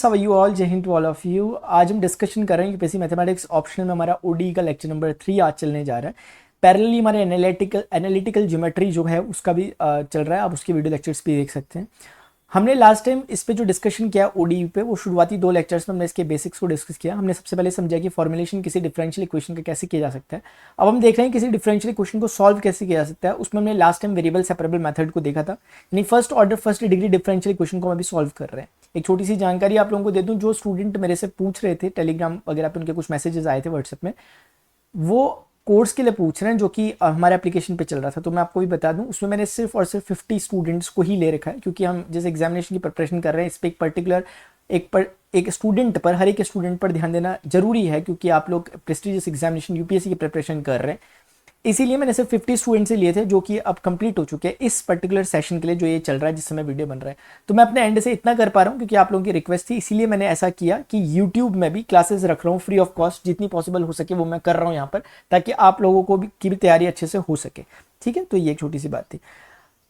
How are you all, Jai Hind to all of you. आज हम discussion कर रहे हैं यूपीएससी मैथमेटिक्स ऑप्शनल में हमारा ओडी का लेक्चर नंबर 3 आज चलने जा रहा है। पैरेलली हमारे एनालिटिकल ज्योमेट्री जो है उसका भी चल रहा है, आप उसके वीडियो लेक्चर्स भी देख सकते हैं। हमने लास्ट टाइम इस पे जो डिस्कशन किया ओडी पे, वो शुरुआती 2 लेक्चर्स में हमने इसके बेसिक्स को डिस्कस किया। हमने सबसे पहले समझा कि फॉर्मुलेशन किसी डिफरेंशियल इक्वेशन का कैसे किया जा सकता है। अब हम देख रहे हैं किसी डिफरेंशियल इक्वेशन को सॉल्व कैसे किया जा सकता है। उसमें हमने last time variable separable method को देखा था, यानी first order first degree differential equation को हम अभी सॉल्व कर रहे हैं। एक छोटी सी जानकारी आप लोगों को दे दूं, जो स्टूडेंट मेरे से पूछ रहे थे टेलीग्राम वगैरह पे, उनके कुछ मैसेजेस आए थे व्हाट्सएप में, वो कोर्स के लिए पूछ रहे हैं जो कि हमारे एप्लीकेशन पे चल रहा था। तो मैं आपको भी बता दूं, उसमें मैंने सिर्फ और सिर्फ 50 स्टूडेंट्स को ही ले रखा है, क्योंकि हम जिस एग्जामिनेशन की प्रिपरेशन कर रहे हैं इस पर एक पर्टिकुलर एक स्टूडेंट पर, हर एक स्टूडेंट पर ध्यान देना जरूरी है, क्योंकि आप लोग प्रेस्टिजियस एग्जामिनेशन यूपीएससी की प्रिपरेशन कर रहे हैं। इसीलिए मैंने सिर्फ 50 स्टूडेंट से लिए थे, जो कि अब कंप्लीट हो चुके हैं इस पर्टिकुलर सेशन के लिए जो ये चल रहा है, जिस समय वीडियो बन रहा है। तो मैं अपने एंड से इतना कर पा रहा हूँ क्योंकि आप लोगों की रिक्वेस्ट थी, इसीलिए मैंने ऐसा किया कि यूट्यूब में भी क्लासेस रख रहा हूँ फ्री ऑफ कॉस्ट, जितनी पॉसिबल हो सके वो मैं कर रहा हूँ यहाँ पर, ताकि आप लोगों को भी की भी तैयारी अच्छे से हो सके। ठीक है, तो ये एक छोटी सी बात थी,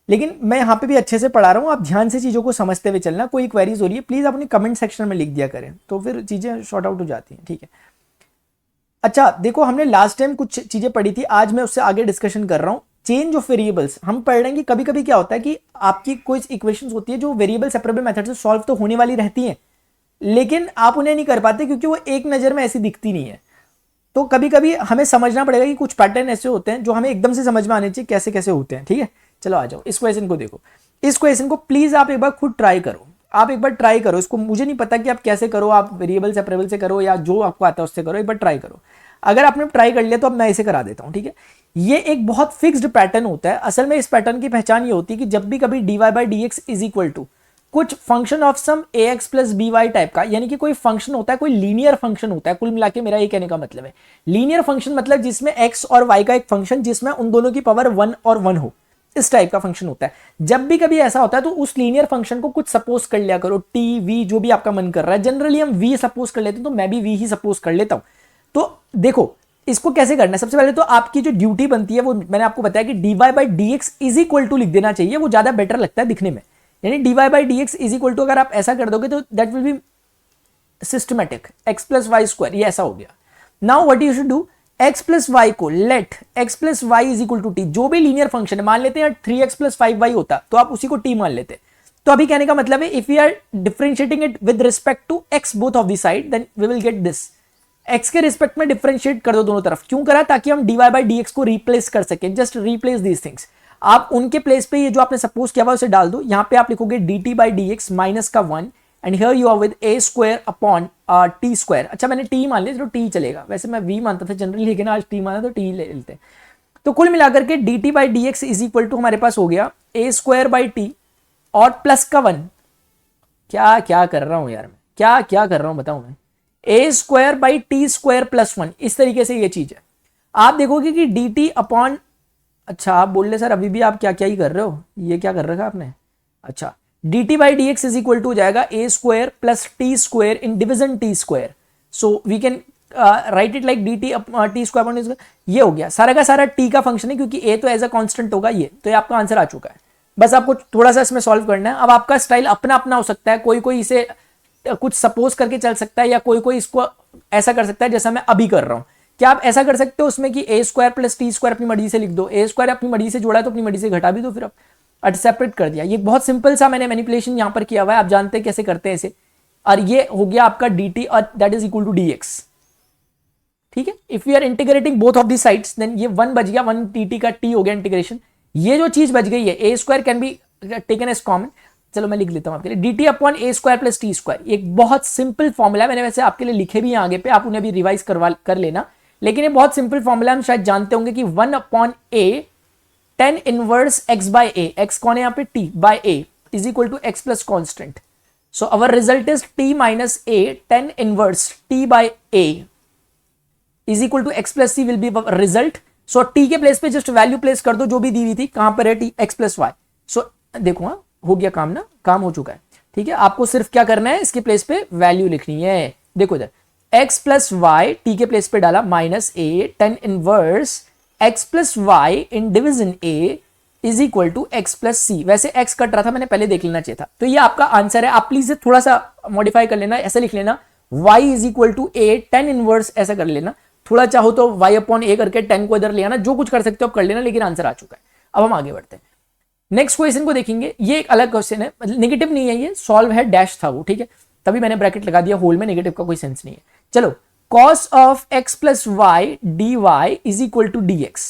लेकिन मैं यहाँ पे भी अच्छे से पढ़ा रहा हूँ। आप ध्यान से चीज़ों को समझते हुए चलना। कोई क्वेरीज हो रही है प्लीज़ अपने कमेंट सेक्शन में लिख दिया करें, तो फिर चीज़ें शॉर्ट आउट हो जाती हैं। ठीक है, अच्छा देखो, हमने लास्ट टाइम कुछ चीजें पढ़ी थी, आज मैं उससे आगे डिस्कशन कर रहा हूं। चेंज ऑफ वेरिएबल्स हम पढ़ रहे हैं कि कभी कभी क्या होता है कि आपकी कोई इक्वेशंस होती है जो वेरिएबल सेपरेबल मेथड से सॉल्व तो होने वाली रहती हैं, लेकिन आप उन्हें नहीं कर पाते क्योंकि वो एक नजर में ऐसी दिखती नहीं है। तो कभी कभी हमें समझना पड़ेगा कि कुछ पैटर्न ऐसे होते हैं जो हमें एकदम से समझ में आने चाहिए कैसे कैसे होते हैं। ठीक है, चलो आ जाओ, इस क्वेश्चन को देखो। इस क्वेश्चन को प्लीज आप एक बार खुद ट्राई करो, आप एक बार ट्राई करो इसको। मुझे नहीं पता कि आप कैसे करो, आप वेरिएबल सेपरेबल से करो या जो आपको आता है उससे करो, एक बार ट्राई करो। अगर आपने ट्राई कर लिया तो अब मैं इसे करा देता हूं। ठीक है, ये एक बहुत फिक्स्ड पैटर्न होता है। असल में इस पैटर्न की पहचान ये होती है कि जब भी कभी dy by D x is equal to कुछ function of some A X plus B Y type का, यानी कि कोई फंक्शन होता है, कोई लीनियर फंक्शन होता है। कुल मिला के मेरा ये कहने का मतलब है, लीनियर फंक्शन मतलब जिसमें एक्स और वाई का एक फंक्शन जिसमें उन दोनों की पावर 1 और 1 हो, इस टाइप का फंक्शन होता है। जब भी कभी ऐसा होता है तो उस लीनियर फंक्शन को कुछ सपोज कर लिया करो, टी वी जो भी आपका मन कर रहा है। जनरली हम वी सपोज कर लेते हैं, तो मैं भी वी ही सपोज कर लेता हूं। तो देखो इसको कैसे करना है। सबसे पहले तो आपकी जो ड्यूटी बनती है वो मैंने आपको बताया कि dy by D x is equal to लिख देना चाहिए, वो ज्यादा बेटर लगता है दिखने में। यानी dy by D x is equal to अगर आप ऐसा कर दोगे तो that will be systematic, X plus Y square, ये ऐसा हो गया। Now what you should do, X plus Y को let X plus Y is equal to T, जो भी लीनियर फंक्शन है, मान लेते हैं 3x प्लस 5y होता तो आप उसी को t मान लेते। तो अभी कहने का मतलब है if we are differentiating it with respect to x both of the side, then we will get this. x के रिस्पेक्ट में डिफरेंशिएट कर दो दोनों तरफ। क्यों करा, ताकि हम dy बाई डी एक्स को रिप्लेस कर सके। Just replace these things. आप उनके प्लेस पे ये जो आपने सपोज किया हुआ उसे डाल दो। यहां पे आप लिखोगे dt by D x minus का 1 and here you are with a square upon t square. अच्छा मैंने t मान लिया, चलो t चलेगा, वैसे मैं v मानता था जनरली, लेकिन आज t माना तो t ले लेते हैं। तो कुल मिलाकर के dt by D x is equal to हमारे पास हो गया a स्क्वायर बाई टी और प्लस का 1। क्या क्या कर रहा हूं यार मैं, क्या क्या कर रहा हूं बताऊं मैं। A square by T square plus 1, इस तरीके से ये चीज है। आप देखोगे कि डी टी अपॉन, अच्छा आप बोल रहे सर अभी भी आप क्या क्या ही कर रहे हो, ये क्या कर रखा आपने। अच्छा D T by D x is equal to हो जाएगा A square plus T square in division T square. So we can write it like D T T square. ये हो गया सारा का सारा टी का फंक्शन है, क्योंकि ए तो एज अ कॉन्स्टेंट होगा। ये तो ये आपका आंसर आ चुका है। बस आपको थोड़ा सा इसमें सॉल्व करना है। अब आपका स्टाइल अपना अपना हो सकता है, कोई कोई इसे कुछ सपोज करके चल सकता है, या कोई कोई इसको ऐसा कर सकता है जैसा मैं अभी कर रहा हूं। क्या आप ऐसा कर सकते हो उसमें कि ए स्क्वायर प्लस टी स्क्वायर अपनी मर्जी से लिख दो, ए स्क्वायर अपनी मर्जी से जोड़ा तो अपनी मर्जी से घटा भी दो, फिर आप सेपरेट कर दिया। ये बहुत सिंपल सा मैंने मैनिपुलेशन यहां पर किया हुआ है, आप जानते हैं कैसे करते हैं इसे। और ये हो गया आपका डी टी और that is equal to d x. ठीक है, if you are integrating both of the sides then ये 1 बच गया, 1 टी का टी हो गया इंटीग्रेशन। ये जो चीज बच गई है A square can be taken as common. चलो मैं लिख लेता हूं आपके लिए, डी टी अपॉन ए स्क्वायर प्लस टी स्क्वायर। एक बहुत सिंपल फॉर्मूला है, मैंने वैसे आपके लिए लिखे भी हैं आगे पे, आप उन्हें भी रिवाइज कर लेना। लेकिन ये बहुत सिंपल फॉर्मूला, हम शायद जानते होंगे कि 1 upon a tan inverse x by a, x कौन है यहाँ पे t by a, is equal to x plus constant. So our result is t minus A tan inverse t by a is equal to x plus c will be result. So t के place पे just value place कर दो जो भी दी हुई थी, कहां पर है टी, एक्स प्लस वाई। सो देखो हाँ हो गया काम ना, काम हो चुका है। ठीक है, आपको सिर्फ क्या करना है, इसके प्लेस पे वैल्यू लिखनी है। देखो इधर x प्लस वाई टी के प्लेस पे डाला minus A tan inverse x plus Y in division a is equal to x plus C. वैसे एक्स कट रहा था, मैंने पहले देख लेना चाहिए था। तो ये आपका आंसर है। आप प्लीज थोड़ा सा मॉडिफाई कर लेना, ऐसे लिख लेना y is equal to a tan inverse, ऐसा कर लेना। थोड़ा चाहो तो y अपॉन ए करके 10 को इधर ले आना, जो कुछ कर सकते हो आप कर लेना, लेकिन आंसर आ चुका है। अब हम आगे बढ़ते हैं, नेक्स्ट क्वेश्चन को देखेंगे। ये एक अलग क्वेश्चन है, नेगेटिव नहीं है, ये सॉल्व है, डैश था वो, ठीक है, तभी मैंने ब्रैकेट लगा दिया होल में, नेगेटिव का कोई सेंस नहीं है। चलो, cos of x plus Y D y is equal to d x.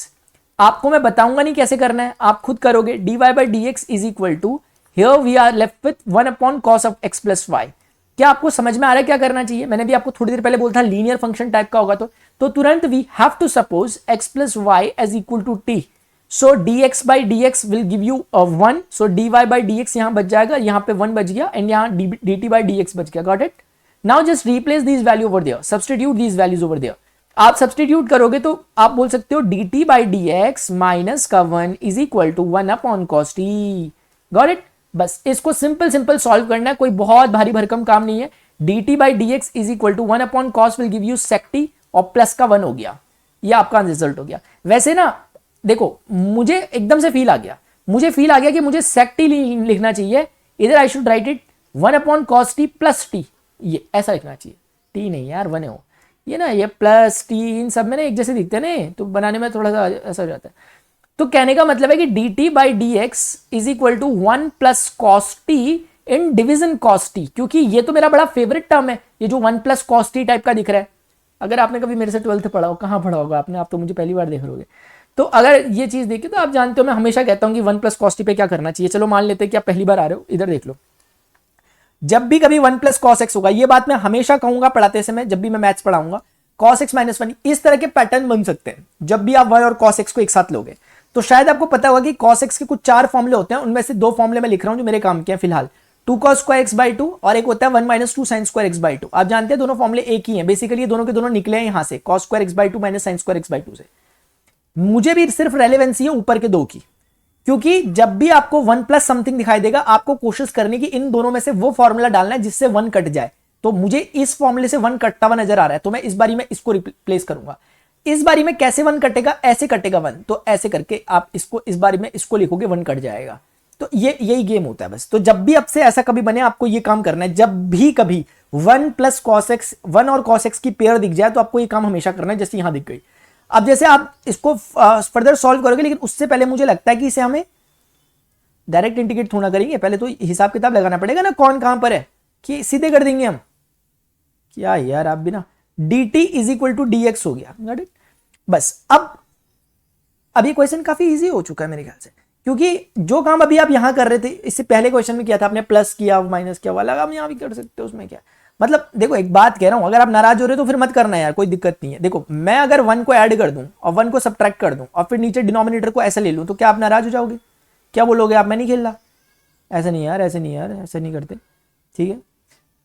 आपको मैं बताऊंगा नहीं कैसे करना है, आप खुद करोगे। dy by D x is equal to, here we are left with 1 upon cos of x plus y. क्या आपको समझ में आ रहा है क्या करना चाहिए? मैंने भी आपको थोड़ी देर पहले बोला था लीनियर फंक्शन टाइप का होगा, तो तुरंत we have to suppose x plus y as equal to t। So dx by dx will give you 1, so dy by dx यहां बच जाएगा, यहां पे 1 बच गया, एंड यहां dt बाई dx बच गया। Got it? Now just replace this value over there, substitute this values over there. आप सब्स्टिट्यूट करोगे तो आप बोल सकते हो dt बाई dx माइनस का 1 is equal to 1 upon cos t। Got it? बस इसको सिंपल सिंपल सॉल्व करना है, कोई बहुत भारी भरकम काम नहीं है। dt by dx is equal to 1 upon cos will give you sec t, और प्लस का 1 हो गया, ये आपका रिजल्ट हो गया। वैसे ना देखो, मुझे एकदम से फील आ गया, कि मुझे sec t लिखना चाहिए, इधर I should write it 1 upon cos t plus t, ये ऐसा लिखना चाहिए। t नहीं यार, 1 हो ये ना, ये प्लस t इन सब में ना एक जैसे दिखते हैं ना, तो बनाने में थोड़ा सा ऐसा हो जाता है। तो कहने का मतलब है कि dt by D x is equal to 1 plus cos t in division cos t, क्योंकि ये तो मेरा बड़ा फेवरेट टर्म है, ये जो 1 प्लस cos t टाइप का दिख रहा है। अगर आपने कभी मेरे से 12th पढ़ा हो, कहाँ पढ़ा होगा आपने, आप तो मुझे पहली बार देख रहे होगे, तो अगर ये चीज देखी तो आप जानते हो मैं हमेशा कहता हूं कि 1 प्लस cos t पे क्या करना चाहिए। चलो मान लेते हैं कि आप पहली बार आ रहे हो, इधर देख लो, जब भी कभी 1 प्लस cos x होगा, ये बात मैं हमेशा कहूंगा पढ़ाते समय, जब भी मैं मैथ्स पढ़ाऊंगा, cos x माइनस 1, इस तरह के पैटर्न बन सकते हैं जब भी आप 1 और cos x को एक साथ लोगे। तो शायद आपको पता होगा कि cos x के कुछ 4 फॉर्मूले होते हैं, उनमें से 2 फॉर्मूले मैं लिख रहा हूं जो मेरे काम के हैं फिलहाल, 2 cos स्क्वायर x बाई 2, और एक होता है 1 minus 2 sine square x by 2। आप जानते हैं दोनों फॉर्मूले एक ही हैं, बेसिकली ये दोनों के दोनों निकले हैं यहां से, cos square x by 2 minus sine square x by 2 से। मुझे भी सिर्फ रेलेवेंसी है ऊपर के 2 की, क्योंकि जब भी आपको 1 प्लस समथिंग दिखाई देगा, आपको कोशिश करनी की इन दोनों में से वो फॉर्मूला डालना है जिससे 1 कट जाए। तो मुझे इस फॉर्मूले से 1 कटता हुआ नजर आ रहा है, तो मैं इस बारी में इसको रिप्लेस करूंगा। इस बारी में कैसे 1 कटेगा? ऐसे कटेगा 1, तो ऐसे करके आप इसको इस बारी में इसको लिखोगे, 1 कट जाएगा। तो ये यही गेम होता है बस। तो जब भी आपसे ऐसा कभी बने, आपको ये काम करना है, जब भी कभी 1 प्लस cos x, 1 और cos x की पेयर दिख जाए, तो आपको ये काम हमेशा करना है, जैसे यहां दिख गई। अब जैसे आप इसको फर्दर सॉल्व करोगे, लेकिन उससे पहले मुझे लगता है कि इसे हमें डायरेक्ट इंटीग्रेट थोड़ा करेंगे, पहले तो हिसाब किताब लगाना पड़ेगा ना, कौन कहां पर है, कि सीधे कर देंगे हम। क्या यार आप भी ना, dt is equal to d x हो गया। Got it? बस अब ये क्वेश्चन काफी इजी हो चुका है मेरे ख्याल से, क्योंकि जो काम अभी आप यहां कर रहे थे, इससे पहले क्वेश्चन में किया था आपने, प्लस किया माइनस किया, वाला आप यहां भी कर सकते हो, उसमें क्या मतलब। देखो एक बात कह रहा हूं, अगर आप नाराज हो रहे हो तो फिर मत करना यार, कोई दिक्कत नहीं है। देखो मैं अगर 1 को ऐड कर दूं और 1 को सब्ट्रैक्ट कर दूं और फिर नीचे डिनोमिनेटर को ऐसा ले लूं, तो क्या आप नाराज हो जाओगे? क्या बोलोगे आप, मैं नहीं खेल रहा? ऐसा नहीं यार, ऐसे नहीं यार, ऐसा नहीं करते, ठीक है।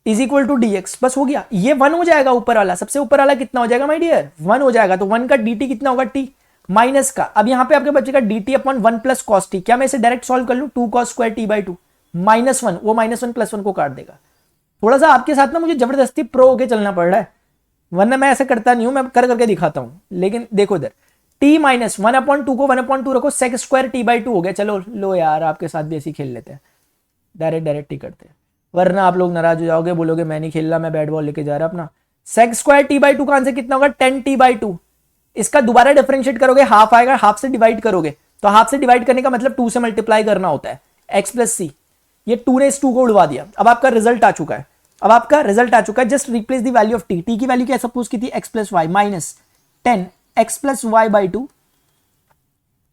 Is equal to d x, बस हो गया, ये 1 हो जाएगा, ऊपर वाला सबसे ऊपर वाला कितना हो जाएगा माय डियर? 1 हो जाएगा। तो 1 का dt कितना होगा? t माइनस का, अब यहां पे आपके बच्चे का dt upon 1 plus cos t। क्या मैं इसे डायरेक्ट सॉल्व कर लूं? 2 cos square t by 2 minus 1, वो माइनस 1 प्लस 1 को काट देगा। थोड़ा सा आपके साथ ना मुझे जबरदस्ती प्रो होके चलना पड़ रहा है, वरना मैं ऐसा करता नहीं हूं, मैं कर करके दिखाता हूं। लेकिन देखो इधर t माइनस 1 अपॉन 2 को 1 अपॉन 2 रखो, सेक स्क्वायर t बाई 2 हो गया। चलो लो यार, आपके साथ भी ऐसे खेल लेते हैं, डायरेक्ट ही करते हैं, वरना आप लोग नाराज हो जाओगे, बोलोगे मैं नहीं खेल रहा, मैं बैट बॉल लेके जा रहा अपना। सेक स्क्वायर t बाई 2 का आंसर कितना होगा? 10t by 2। इसका दोबारा डिफरेंशिएट करोगे, हाफ आएगा, हाफ से डिवाइड करोगे, तो हाफ से डिवाइड करने का मतलब 2 से मल्टीप्लाई करना होता है, x प्लस सी। ये 2 ने इस 2 को उड़वा दिया। अब आपका रिजल्ट आ चुका है, just replace the value of t की वैल्यू क्या सपोज की थी? x plus y minus 10 x plus y by 2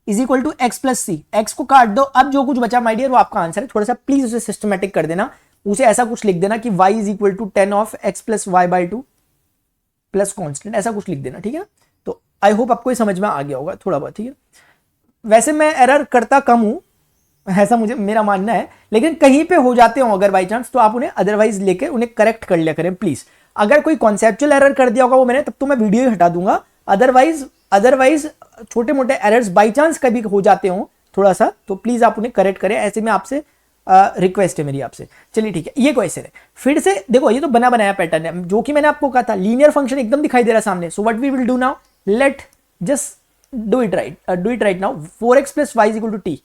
is equal to x plus c. x को काट दो, अब जो कुछ बचा माय डियर वो आपका आंसर है। थोड़ा सा प्लीज उसे सिस्टमैटिक कर देना, उसे ऐसा कुछ लिख देना कि y is equal to 10 of x plus y by 2 plus constant, ऐसा कुछ लिख देना, ठीक है। तो आई होप आपको ये समझ में आ गया होगा थोड़ा बहुत, ठीक है। वैसे मैं एरर करता कम हूं, ऐसा मुझे मेरा मानना है, लेकिन कहीं पे हो जाते हो अगर बाई चांस, तो आप उन्हें अदरवाइज लेके उन्हें करेक्ट कर लिया करें प्लीज। अगर कोई कॉन्सेप्चुअल एरर कर दिया होगा वो मैंने, तब तो मैं वीडियो ही हटा दूंगा। अदरवाइज छोटे मोटे एरर्स बाई चांस कभी हो जाते हो थोड़ा सा, तो प्लीज आप उन्हें करेक्ट करें, ऐसे में आपसे रिक्वेस्ट है मेरी आपसे। चलिए ठीक है, ये क्वेश्चन है फिर से देखो, ये तो बना बनाया पैटर्न है, जो कि मैंने आपको कहा था, लीनियर फंक्शन एकदम दिखाई दे रहा सामने। So what we will do now, let just do it right now. 4x plus Y is equal to t.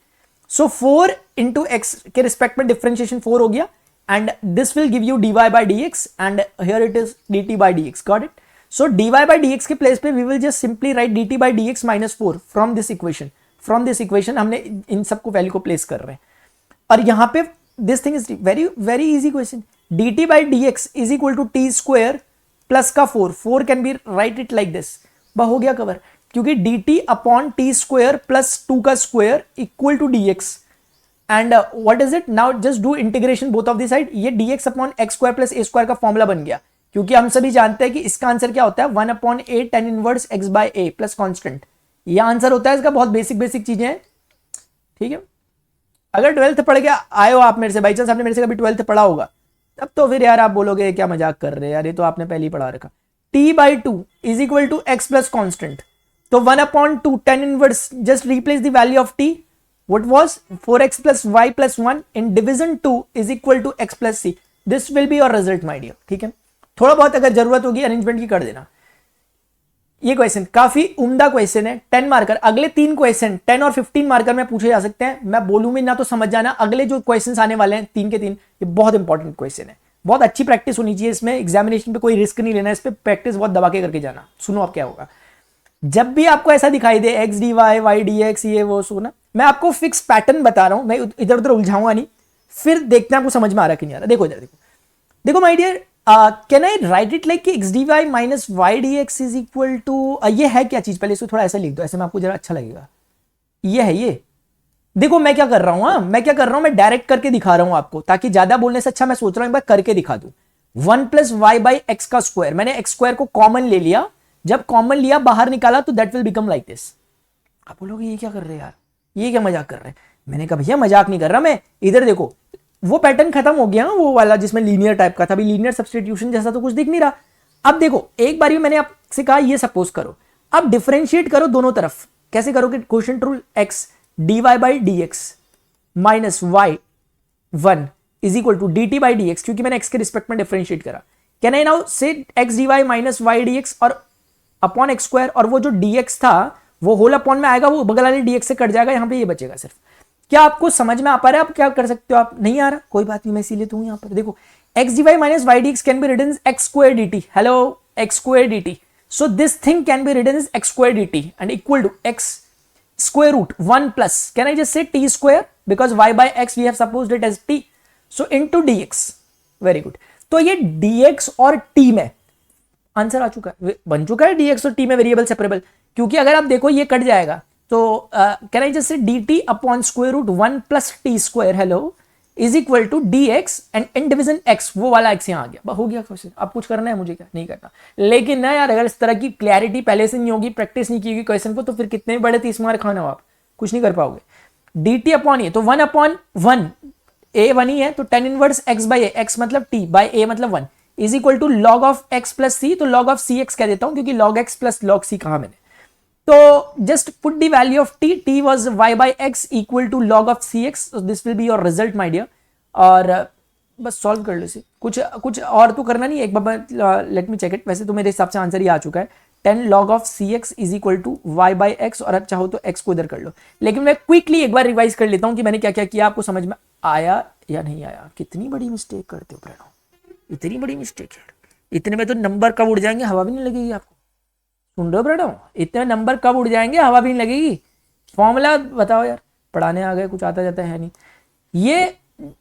So 4 into x के रिस्पेक्ट में डिफरेंशिएशन 4 हो गया, and this will give you dy by dx and here it is dt by dx. Got it? So dy by dx के place पे we will just simply write dt by dx minus 4 from this equation. From this equation हमने इन सबको value को place कर रहे हैं, और यहां पे this thing is very very easy question. dt by dx is equal to T square plus का 4 can be write it like this. हो गया कवर, क्योंकि dt upon T square plus 2 का square equal to dx, and what is it now, just do integration both of the side. ये dx upon x square plus ए square का formula बन गया, क्योंकि हम सभी जानते हैं कि इसका आंसर क्या होता है, 1 upon A tan inverse x by a plus constant. ये आंसर होता है इसका. बहुत बेसिक चीजें हैं, ठीक है. अगर 12th पढ़ के आए हो आप मेरे से, बाई चांस आपने मेरे से कभी 12th पढ़ा होगा, तब तो फिर यार आप बोलोगे क्या मजाक कर रहे हैं यार, ये तो आपने पहले ही पढ़ा रखा. t/2 is equal to x plus constant. तो 1 upon 2 tan inverse, just replace the value of t. What was 4x plus y plus 1 in division 2 is equal to x plus c. This will be your result my dear. ठीक है, थोड़ा बहुत अगर जरूरत होगी arrangement की कर देना. ये क्वेश्चन काफी उम्दा क्वेश्चन है, 10 मार्कर. अगले 3 क्वेश्चन 10 और 15 मार्कर में पूछे जा सकते हैं. मैं बोलूंगी ना तो समझ जाना, अगले जो क्वेश्चन आने वाले हैं 3 के 3, ये बहुत इंपॉर्टेंट क्वेश्चन है. बहुत अच्छी प्रैक्टिस होनी चाहिए इसमें. एग्जामिनेशन पे कोई रिस्क नहीं लेना, इस पे प्रैक्टिस बहुत दबा के करके जाना. सुनो अब क्या होगा. जब भी आपको ऐसा दिखाई दे x dy y dx ये वो सुना, मैं आपको फिक्स पैटर्न बता रहा हूं, मैं इधर उधर उलझाऊंगा नहीं. फिर देखते हैं आपको समझ में आ रहा है कि नहीं आ रहा. देखो इधर देखो, देखो my dear, can I write it like कि x dy minus y dx is equal to, ये है क्या चीज, पहले इसको थोड़ा ऐसा लिख दो, ऐसे में आपको जरा अच्छा लगेगा. ये है ये. देखो मैं क्या कर रहा हूं, मैं क्या कर रहा हूं, मैं डायरेक्ट करके दिखा रहा हूं आपको, ताकि ज्यादा बोलने से अच्छा मैं सोच रहा हूं एक बार करके दिखा दूं. 1 प्लस वाई बाई एक्स का स्क्वायर, मैंने एक्स स्क्वायर को कॉमन ले लिया. जब कॉमन लिया बाहर निकाला तो that will become like this. आप बोलोगे ये क्या कर रहे हैं यार, ये क्या मजाक कर रहे हैं. मैंने कहा भैया मजाक नहीं कर रहा मैं. इधर देखो, वो पैटर्न खत्म हो गया, वो वाला जिसमें लीनियर टाइप का था. अभी लीनियर सब्स्टिट्यूशन जैसा तो कुछ दिख नहीं रहा. अब देखो एक बार मैंने आपसे कहा ये सपोज करो, अब डिफरेंशिएट करो दोनों तरफ. कैसे करोगे, quotient rule, x dy by dx minus y 1 is equal to dt by dx, क्योंकि मैंने x के रिस्पेक्ट में डिफरेंशिएट करा. Can I now say x dy minus y dx और अपॉन एक्स स्क्वायर, और वो जो dx था वो होल अपॉन में आएगा, वो बगल वाले dx से कट जाएगा, यहां पे ये बचेगा सिर्फ. क्या आपको समझ में आ पा रहा है? आप क्या कर सकते हो, आप नहीं आ रहा कोई बात नहीं, मैं इसीलिए तो हूं यहां पर. देखो x dy minus y dx can be written as x square dt. Hello, x square dt. So this thing can be written as x square dt and equal to x square root 1 plus, can I just say t square, because y by x we have supposed it as t, so into dx. very good. तो ये dx और t में answer आ चुका है, बन चुका है dx और t में वेरिएबल सेपरेबल. क्योंकि अगर आप देखो ये कट जाएगा, तो can I just say dt upon square root 1 plus T square hello is equal to dx and in division x, वो वाला x यहां आ गया. हो गया क्वेश्चन. अब कुछ करना है मुझे क्या, नहीं करना. लेकिन ना यार, अगर इस तरह की क्लैरिटी पहले से नहीं होगी, प्रैक्टिस नहीं की होगी क्वेश्चन को, तो फिर कितने बड़े 30 मार्क खाना हो, आप कुछ नहीं कर पाओगे. dt अपॉन ये, तो 1 अपॉन 1, a 1 ही है, तो tan inverse x by a, x मतलब t बाई a मतलब 1 is equal to log of x plus c. तो लॉग ऑफ cx कह देता हूं, क्योंकि log x plus log c कहा मैंने. तो just put the value of t was y by x equal to log of cx. This will be your result my dear. और बस सॉल्व कर लो इसे. कुछ और तो करना नहीं. एक बार लेट मी चेक इट. वैसे तो मेरे हिसाब से आंसर ही आ चुका है. 10 log of cx is equal to y by x, और अब चाहो तो x को इधर कर लो. लेकिन मैं क्विकली एक बार रिवाइज कर लेता हूं कि मैंने क्या क्या किया, आपको समझ में आया या नहीं आया. कितनी बड़ी मिस्टेक करते हो प्रणव, इतनी बड़ी मिस्टेक है. इतने में तो नंबर कब उड़ जाएंगे, हवा भी नहीं लगेगी आपको. सुन रहे हो प्रणव, इतने नंबर कब उड़ जाएंगे, हवा भी नहीं लगेगी. फॉर्मूला बताओ यार, पढ़ाने आ गए, कुछ आता जाता है नहीं.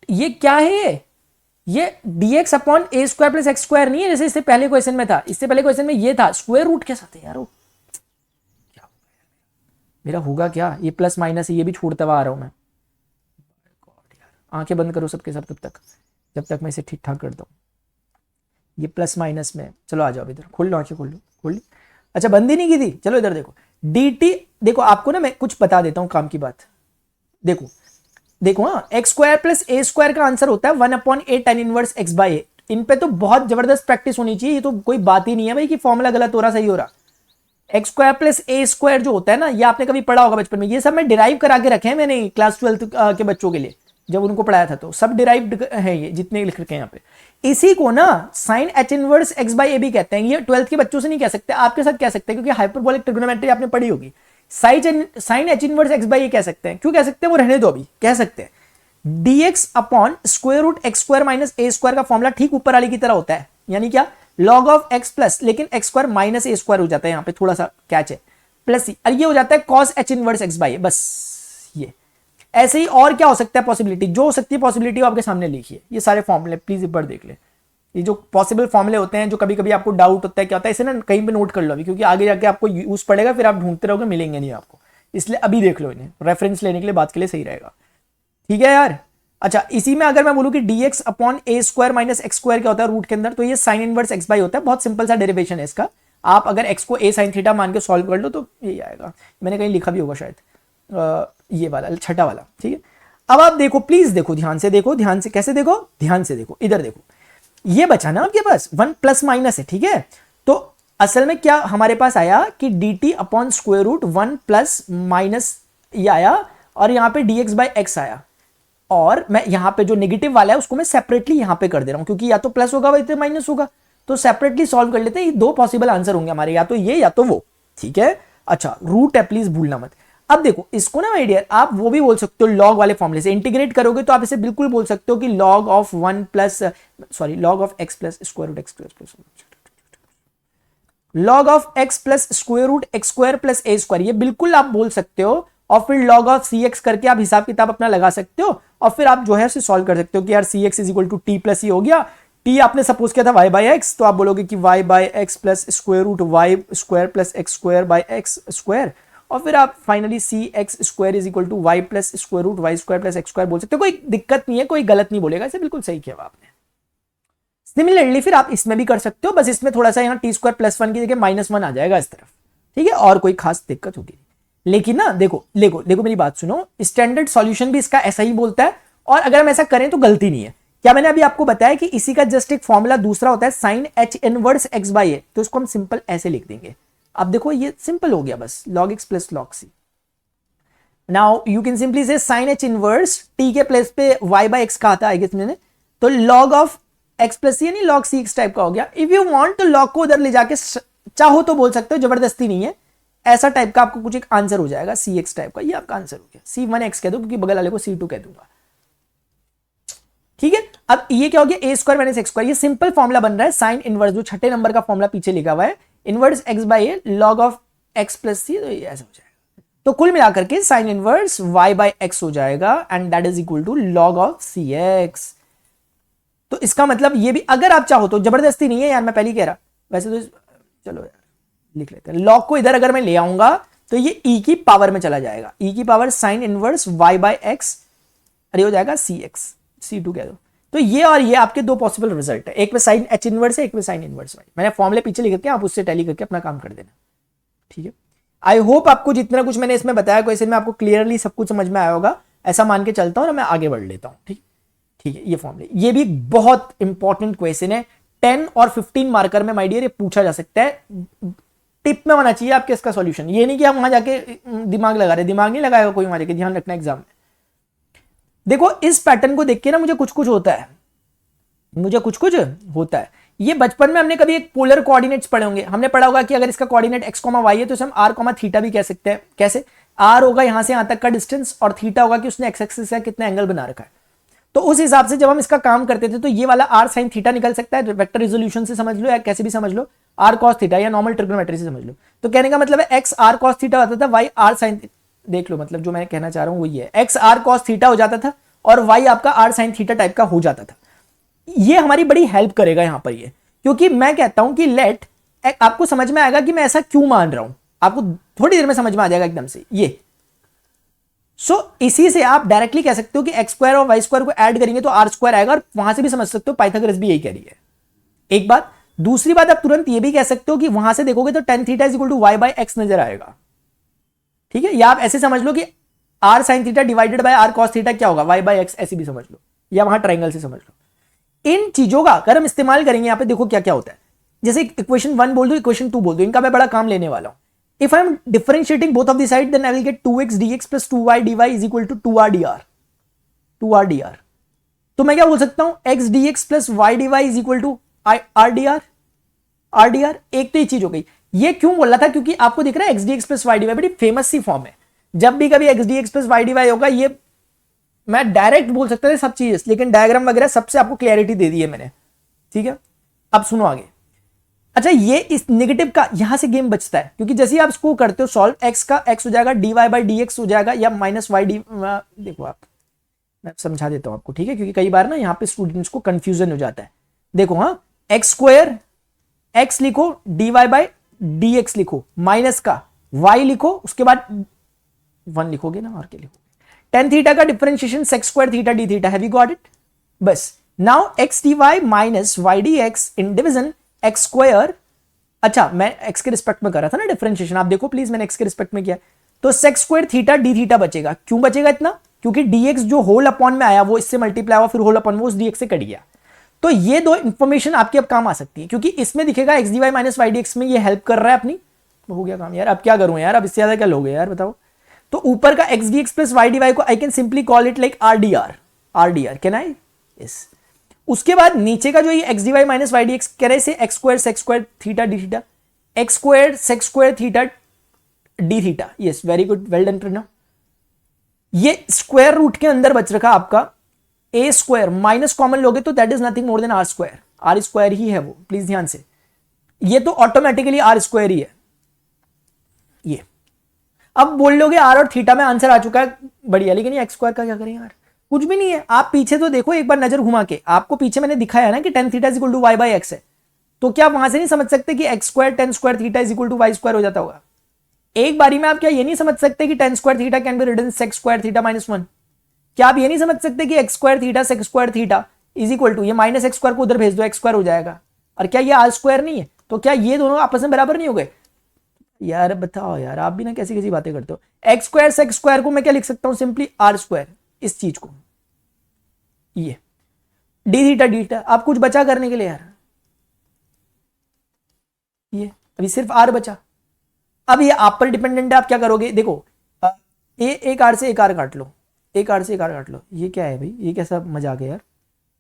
ये क्या है, ये dx अपॉन ए स्क्वायर प्लस एक्स स्क्वायर नहीं है जैसे इससे पहले क्वेश्चन में था. इससे पहले क्वेश्चन में ये था स्क्वायर रूट के साथ है यार. क्या मेरा होगा क्या, ये प्लस माइनस ये भी छोड़ता हुआ आ रहा हूं मैं. आंखें बंद करो सबके सब तब तक, जब तक मैं इसे ठीक ठाक करता हूं. ये प्लस माइनस में, चलो आ जाओ इधर, खोल लो आंखें, खोल लो, खोल ली. अच्छा बंद ही नहीं की थी. चलो इधर देखो, dt देखो, आपको ना मैं कुछ बता देता हूं काम की बात. देखो देखो, हाँ, एक्स स्क्वायर प्लस ए स्क्वायर का आंसर होता है 1 upon A tan inverse x by A. इन पे तो बहुत जबरदस्त प्रैक्टिस होनी चाहिए. ये तो कोई बात ही नहीं है भाई कि फॉर्मूला गलत हो रहा सही हो रहा. एक्स स्क्वायर प्लस ए स्क्वायर जो होता है ना, ये आपने कभी पढ़ा होगा बचपन में. ये सब मैं डिराइव करा के रखे हैं मैंने क्लास 12 के बच्चों के लिए, जब उनको पढ़ाया था. तो सब डिराइव्ड है ये जितने लिख रखे हैं यहाँ पे. इसी को ना sine H inverse x by A भी कहते हैं. ये 12th के बच्चों से नहीं कह सकते, आपके साथ कह सकते हैं, क्योंकि हाइपरबोलिक ट्रिग्नोमेट्री आपने पढ़ी होगी. Sine H inverse X by A कह सकते हैं। क्यों कह सकते हैं, वो रहने दो, अभी कह सकते हैं dx upon square root x square minus A square का फॉर्मूला ठीक ऊपर वाली की तरह होता है, यानी क्या, log ऑफ एक्स प्लस, लेकिन x square minus A square हो जाता है, यहां पे थोड़ा सा कैच है, प्लस सी, और ये हो जाता है cos H inverse X by A. बस ये ऐसे ही और क्या हो सकता है पॉसिबिलिटी, जो हो सकती है पॉसिबिलिटी आपके सामने लिखिए, ये सारे फॉर्मूले प्लीज एक बार देख ले, ये जो पॉसिबल फॉर्मूले होते हैं, जो कभी कभी आपको डाउट होता है क्या होता है, इसे ना कहीं पे नोट कर लो अभी, क्योंकि आगे जाके आपको यूज पड़ेगा, फिर आप ढूंढते रहोगे मिलेंगे नहीं आपको, इसलिए अभी देख लो इन्हें, रेफरेंस लेने के लिए, बात के लिए सही रहेगा। ठीक है यार। अच्छा, इसी में अगर मैं बोलूं कि dx अपॉन ए स्क्वायर माइनस एक्स स्क्वायर क्या होता है रूट के अंदर, तो ये साइन इनवर्स एक्स बाई होता है, बहुत सिंपल सा डेरिवेशन है इसका। आप अगर x को a साइन थीटा मान के सॉल्व कर लो तो यही आएगा, मैंने कहीं लिखा भी होगा शायद, ये वाला छठा वाला। ठीक है, अब आप देखो, प्लीज देखो, ध्यान से देखो, ध्यान से, कैसे देखो, ध्यान से देखो, इधर देखो, ये बचा ना आपके पास, वन प्लस माइनस है। ठीक है, तो असल में क्या हमारे पास आया कि dt upon square root one plus minus ये आया, और यहां पे dx बाई एक्स आया, और मैं यहां पे जो नेगेटिव वाला है उसको मैं सेपरेटली यहां पे कर दे रहा हूं, क्योंकि या तो प्लस होगा या तो माइनस होगा, तो सेपरेटली सॉल्व कर लेते हैं। ये दो पॉसिबल आंसर होंगे हमारे, या तो ये या तो वो। ठीक है, अच्छा रूट है, प्लीज भूलना मत। अब देखो इसको ना माय डियर, आप वो भी बोल सकते हो लॉग वाले फॉर्मूले से इंटीग्रेट करोगे, तो आप इसे बिल्कुल बोल सकते हो कि log of one plus, sorry, log of x plus square root x plus, log of x plus square root x square plus A square, ये बिल्कुल आप बोल सकते हो, और फिर log ऑफ सी एक्स करके आप हिसाब किताब अपना लगा सकते हो, और फिर आप जो है उसे सॉल्व कर सकते हो कि यार C X is equal to T plus E हो गया, टी आपने सपोज किया था वाई बाई एक्स, तो आप बोलोगे कि y by x plus square root y square plus x square by x square, और फिर आप finally c x square is equal to y plus square root y square plus x square बोल सकते हो। कोई दिक्कत नहीं है, कोई गलत नहीं बोलेगा, इसे बिल्कुल सही किया आपने। सिमिलरली फिर आप इसमें भी कर सकते हो, बस इसमें थोड़ा सा यहाँ टी स्क्वायर प्लस वन की जगह माइनस वन आ जाएगा इस तरफ। ठीक है, और कोई खास दिक्कत होगी, लेकिन ना देखो देखो देखो मेरी बात सुनो, स्टैंडर्ड सॉल्यूशन भी इसका ऐसा ही बोलता है, और अगर हम ऐसा करें तो गलती नहीं है। क्या मैंने अभी आपको बताया कि इसी का जस्ट एक फॉर्मूला दूसरा होता है sine H inverse X by A, तो इसको हम सिंपल ऐसे लिख देंगे। अब देखो ये सिंपल हो गया, बस log x plus log c। Now you can simply से साइन एच इनवर्स t के प्लेस पे y बाई एक्स कहा था आई गेस मैंने, तो log of x plus c यानी log c x टाइप का हो गया। इफ यू वांट तो log को उधर ले जाके चाहो तो बोल सकते हो, जबरदस्ती नहीं है, ऐसा टाइप का आपको कुछ एक आंसर हो जाएगा सी एक्स टाइप का, ये आपका आंसर हो गया। c1x कह दो, क्योंकि बगल वाले को c2 कह दूंगा। ठीक है, अब ये क्या हो गया, ए स्क्वायर माइनस एक्स स्क्वायर, ये सिंपल फॉर्मुला बन रहा है साइन इनवर्स, जो छठे नंबर का फॉर्मुला पीछे लिखा हुआ है, inverse X by A log of x plus C, तो ये ऐसा हो जाएगा। तो कुल मिलाकर के sine inverse Y by X हो जाएगा, and that is equal to log of C X. तो इसका मतलब ये भी अगर आप चाहो तो, जबरदस्ती नहीं है यार, मैं पहले ही कह रहा, वैसे तो चलो यार लिख लेते हैं, लॉग को इधर अगर मैं ले आऊंगा तो ये ई की पावर में चला जाएगा, ई की power sine inverse Y by x, अरे हो जाएगा सी एक्स, c2 कह दो। तो ये और ये आपके दो पॉसिबल रिजल्ट है, एक में साइन एच इनवर्स है, एक में साइन इनवर्स वाई। मैंने फॉर्मूले पीछे लिख के आप उससे टैली करके अपना काम कर देना। ठीक है, आई होप आपको जितना कुछ मैंने इसमें बताया क्वेश्चन में आपको क्लियरली सब कुछ समझ में आया होगा, ऐसा मान के चलता हूं ना, मैं आगे बढ़ लेता हूं। ठीक ठीक है, ये फॉर्मूले, ये भी बहुत इंपॉर्टेंट क्वेश्चन है, 10 और 15 मार्कर में माय डियर ये पूछा जा सकता है, टिप में होना चाहिए आपके इसका सॉल्यूशन। ये नहीं कि आप वहां जाके दिमाग लगा रहे, दिमाग नहीं लगाएगा कोई वहां जाके, ध्यान रखना एग्जाम में। देखो इस पैटर्न को देख के ना मुझे कुछ कुछ होता है, मुझे कुछ कुछ होता है। ये बचपन में हमने कभी एक पोलर कोऑर्डिनेट्स पढ़े होंगे, हमने पढ़ा होगा कि अगर इसका कोऑर्डिनेट x, y है तो इसे हम r, थीटा भी कह सकते हैं। कैसे, r होगा यहां से यहां तक का डिस्टेंस, और थीटा होगा कि उसने x एक्सिस से कितना एंगल बना रखा है। तो उस हिसाब से जब हम इसका काम करते थे तो ये वाला r sin थीटा निकल सकता है, वेक्टर रिजोल्यूशन से समझ लो या कैसे भी समझ लो, r cos थीटा या नॉर्मल ट्रिग्नोमेट्री से समझ लो। तो कहने का मतलब है x r cos थीटा होता था, y r sin, देख लो मतलब जो मैं कहना चाह रहा हूं वही है, x r cos थीटा हो जाता था और y आपका r sin थीटा टाइप का हो जाता था। ये हमारी बड़ी हेल्प करेगा यहां पर ये, क्योंकि मैं कहता हूं कि लेट, आपको समझ में आएगा कि मैं ऐसा क्यों मान रहा हूं, आपको थोड़ी देर में समझ में आ जाएगा एकदम से ये। इसी से आप डायरेक्टली कह सकते हो कि एक्स स्क्वायर और वाई स्क्वायर को ऐड करेंगे तो आर स्क्वायर आएगा, और वहां से भी समझ सकते हो पाइथागोरस भी यही कह रही है। एक बात, दूसरी बात आप तुरंत ये भी कह सकते हो कि वहां से देखोगे तो tan theta is equal to y by x नजर आएगा। ठीक है, या आप ऐसे समझ लो कि r sine theta divided by r cos theta क्या होगा, वाई बाई एक्स, ऐसे भी समझ लो, या वहां ट्राइंगल से समझ लो। इन चीजों का अगर हम इस्तेमाल करेंगे यहां पे, देखो क्या क्या होता है। जैसे इक्वेशन 1 बोल दो, इक्वेशन 2 बोल दो, इनका मैं बड़ा काम लेने वाला हूं। If I am differentiating both of the side, then I will get 2x dx plus 2y dy is equal to 2r dr. 2r dr. तो मैं क्या बोल सकता हूं, x dx plus y dy is equal to r dr. r dr एक तो ये चीज हो गई। ये क्यों बोल रहा था, क्योंकि आपको दिख रहा है x D x plus Y D y बड़ी फेमस सी फॉर्म है। जब भी कभी x D x plus Y D y होगा, ये मैं डायरेक्ट बोल सकता था सब चीज, लेकिन डायग्राम वगैरह सबसे आपको क्लैरिटी दे दी है मैंने, ठीक है। अब सुनो आगे। अच्छा, ये इस नेगेटिव का यहां से गेम बचता है, क्योंकि जैसे आप इसको करते हो सॉल्व, एक्स का एक्स हो जाएगा, d Y by D x हो जाएगा, या माइनस वाई डी, देखो आप, मैं समझा देता हूं आपको, ठीक है, क्योंकि कई बार ना यहाँ पे स्टूडेंट्स को कंफ्यूजन हो जाता है। देखो, हाँ, एक्स स्क्वायर, एक्स लिखो, D Y by D X लिखो, माइनस का वाई लिखो, उसके बाद 1 लिखोगे ना, और क्या लिखोगे, टेन थीटा का differentiation sec square theta D theta, have you got it? बस now X D Y minus Y D X in division X square. अच्छा, मैं एक्स के रिस्पेक्ट में कर रहा था ना डिफरेंशिएशन, आप देखो प्लीज, मैंने एक्स के रिस्पेक्ट में किया, तो sex square theta D theta बचेगा। क्यों बचेगा इतना? क्योंकि dx जो होल अपॉन में आया वो इससे मल्टीप्लाई हुआ, फिर होल अपॉन वो उस dx से कट गया। तो ये दो इंफॉर्मेशन आपके अब काम आ सकती है, क्योंकि इसमें दिखेगा x D Y minus Y D x में ये हेल्प कर रहा है अपनी, तो हो गया काम यार। अब क्या करूं यार, अब इससे ज्यादा क्या लोगे यार, बताओ। तो ऊपर का X D x plus Y D Y को I can simply call it like R D R, can I? Yes. उसके बाद नीचे का जो ये X D Y minus Y D X कह रहे से X square theta D theta, X square sec square theta D theta, yes, very good, well done Pranav. ये स्क्वायर रूट के अंदर बच रखा आपका ए स्क्वायर, माइनस कॉमन लोगे तो that is nothing more than R square, R square ही है वो, प्लीज ध्यान से, ये तो ऑटोमेटिकली आर स्क्वायर ही है ये। अब बोल लोगे आर और थीटा में आंसर आ चुका है, बढ़िया, लेकिन ये एक्स स्क्वायर का क्या करें यार, कुछ भी नहीं है। आप पीछे तो देखो एक बार नजर घुमा के, आपको पीछे मैंने दिखाया ना कि tan theta is equal to y by x है, तो क्या वहां से नहीं समझ सकते कि x square tan square theta is equal to y square हो जाता होगा? एक बारी में आप क्या ये नहीं समझ सकते कि tan square theta can be written sec square theta minus 1? क्या आप ये नहीं समझ सकते कि x square theta sec square theta is equal to, ये माइनस एक्स स्क्वायर को उधर भेज दो, एक्स स्क्वायर हो जाएगा। और क्या ये आर स्क्वायर नहीं है? तो क्या ये दोनों आपस में बराबर नहीं हो गए यार? बताओ यार, आप भी ना कैसी कैसी बातें करते हो। एक्स स्क्वायर सेक्स स्क्वायर को मैं क्या लिख सकता हूं? सिंपली आर स्क्वायर, इस चीज को, ये डी थीटा डी थीटा। आप कुछ बचा करने के लिए यार, ये अभी सिर्फ आर बचा। अब ये आप पर डिपेंडेंट है, आप क्या करोगे? देखो, एक आर से एक आर काट लो, एक आर से एक आर काट लो। ये क्या है भाई, ये कैसा मजाक है यार,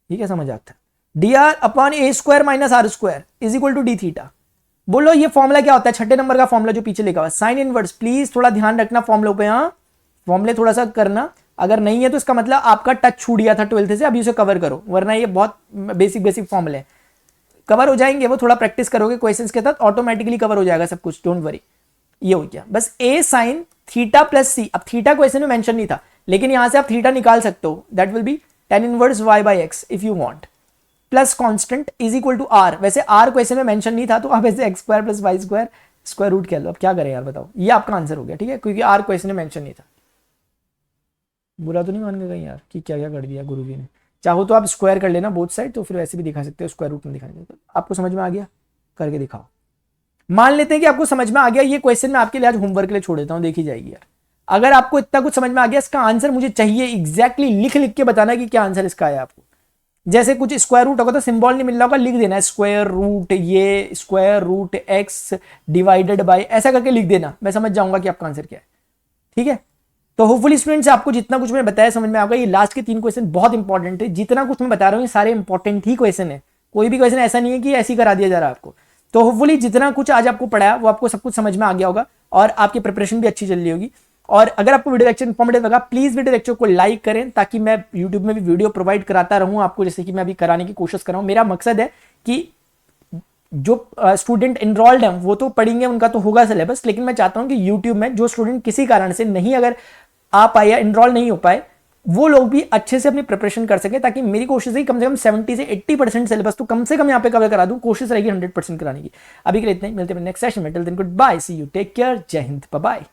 ये कैसा मजाक था? D r upon A square minus r square is equal to d theta. बोलो ये फॉर्मूला क्या होता है? छठे नंबर का फॉर्मूला जो पीछे लिखा हुआ साइन इनवर्स। प्लीज थोड़ा ध्यान रखना फॉर्मूलों पे, हाँ, फॉर्मूले थोड़ा सा करना। अगर नहीं है तो इसका मतलब आपका टच छूट गया था 12th से, अभी उसे कवर करो, वरना ये बहुत बेसिक फॉर्मूले हैं, कवर हो जाएंगे वो, थोड़ा प्रैक्टिस करोगे क्वेश्चंस के साथ, ऑटोमेटिकली कवर हो जाएगा सब कुछ, डोंट वरी। ये हो गया बस, ए साइन थीटा प्लस सी। अब थीटा क्वेश्चन में मेंशन नहीं था, लेकिन यहां से आप थीटा निकाल सकते हो, that will be tan inverse y by x if you want, plus constant is equal to r. वैसे आर क्वेश्चन में मेंशन नहीं था, तो आप ऐसे x square plus Y square square root कह लो। अब क्या करें यार, बताओ, ये आपका आंसर हो गया, ठीक है, क्योंकि आर क्वेश्चन में मेंशन नहीं था। बुरा तो नहीं मान गए कहीं यार कि क्या क्या कर दिया गुरुजी ने? चाहो तो आप स्क्वायर कर लेना बोथ साइड, तो फिर वैसे भी दिखा सकते हो, स्क्वायर रूट में दिखाने। तो आपको समझ में आ गया, करके दिखाओ। मान लेते हैं कि आपको समझ में आ गया, ये क्वेश्चन मैं आपके लिए आज होमवर्क के लिए छोड़ देता हूं, देखी जाएगी यार। अगर आपको इतना कुछ समझ में आ गया, इसका आंसर मुझे चाहिए एग्जैक्टली लिख लिख के बताना कि क्या आंसर इसका है आपको। जैसे कुछ स्क्वायर रूट होगा तो सिंबल नहीं मिल रहा होगा, लिख देना स्क्वायर रूट, ये square root x divided by, ऐसा करके लिख देना, मैं समझ जाऊंगा कि आपका आंसर क्या है, ठीक है। तो होपफुली स्टूडेंट्स आपको जितना कुछ मैंने बताया समझ में आ गया। ये लास्ट के 3 क्वेश्चन बहुत इंपॉर्टेंट है, जितना कुछ मैं बता रहा हूँ ये सारे इंपॉर्टेंट ही क्वेश्चन है, कोई भी क्वेश्चन ऐसा नहीं है कि ऐसे ही करा दिया जा रहा है आपको। तो होपफुली जितना कुछ आज आपको पढ़ाया वो आपको सब कुछ समझ में आ गया होगा, और आपकी प्रिपरेशन भी अच्छी चल रही होगी। और अगर आपको वीडियो लेक्चर इन्फॉर्मेटिव लगा, प्लीज वीडियो लेक्चर को लाइक करें, ताकि मैं यूट्यूब में भी वीडियो प्रोवाइड कराता रहूं आपको, जैसे कि मैं अभी कराने की कोशिश कर रहा हूं। मेरा मकसद है कि जो स्टूडेंट एनरोल्ड हैं वो तो पढ़ेंगे, उनका तो होगा सिलेबस, लेकिन मैं चाहता हूं कि यूट्यूब में जो स्टूडेंट किसी कारण से नहीं अगर आ पाए या एनरोल नहीं हो पाए, वो लोग भी अच्छे से अपनी प्रिपरेशन कर सके, ताकि मेरी कोशिश है कम से कम 70 से 80% सिलेबस तो कम से कम यहाँ पे कवर करा दूं, कोशिश रहेगी 100% कराने की। अभी के लिए इतना ही, मिलते हैं नेक्स्ट सेशन में, till then good bye, see you, take care, जय हिंद, बाय बाय।